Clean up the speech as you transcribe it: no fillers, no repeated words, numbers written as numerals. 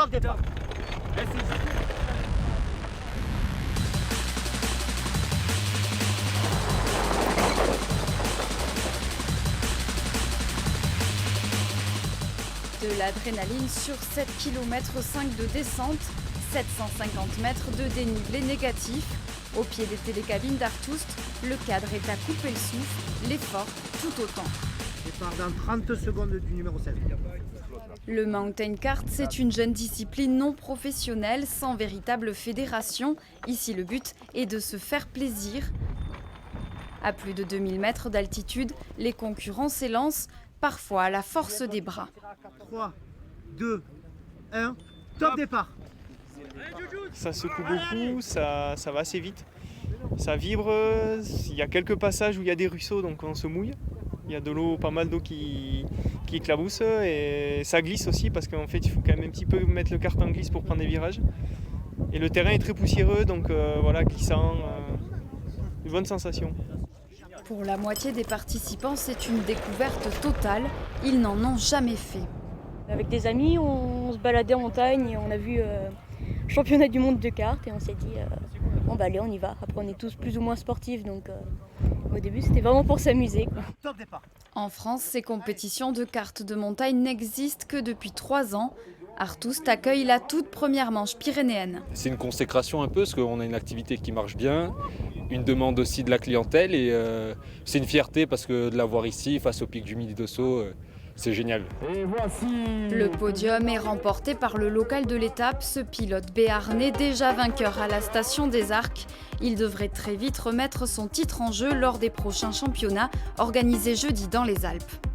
Top départ. De l'adrénaline sur 7 km 5 de descente, 750 mètres de dénivelé négatif. Au pied des télécabines d'Artust, le cadre est à couper le souffle, l'effort tout autant. Départ dans 30 secondes du numéro 7. Le mountain kart, c'est une jeune discipline non professionnelle, sans véritable fédération. Ici, le but est de se faire plaisir. À plus de 2000 mètres d'altitude, les concurrents s'élancent, parfois à la force des bras. 3, 2, 1, top départ. Ça secoue beaucoup, ça va assez vite. Ça vibre, il y a quelques passages où il y a des ruisseaux, donc on se mouille. Il y a de l'eau, pas mal d'eau qui éclabousse et ça glisse aussi parce qu'en fait il faut quand même un petit peu mettre le kart en glisse pour prendre des virages. Et le terrain est très poussiéreux, donc voilà, glissant, une bonne sensation. Pour la moitié des participants, c'est une découverte totale. Ils n'en ont jamais fait. Avec des amis, on se baladait en montagne et on a vu championnat du monde de kart et on s'est dit bon bah allez on y va. Après on est tous plus ou moins sportifs donc au début c'était vraiment pour s'amuser. Top départ. En France, ces compétitions de kart de montagne n'existent que depuis 3 ans. Artust accueille la toute première manche pyrénéenne. C'est une consécration un peu parce qu'on a une activité qui marche bien, une demande aussi de la clientèle et c'est une fierté parce que de l'avoir ici face au pic du Midi d'Ossau, c'est génial. Et voici. Le podium est remporté par le local de l'étape, ce pilote béarnais déjà vainqueur à la station des Arcs. Il devrait très vite remettre son titre en jeu lors des prochains championnats organisés jeudi dans les Alpes.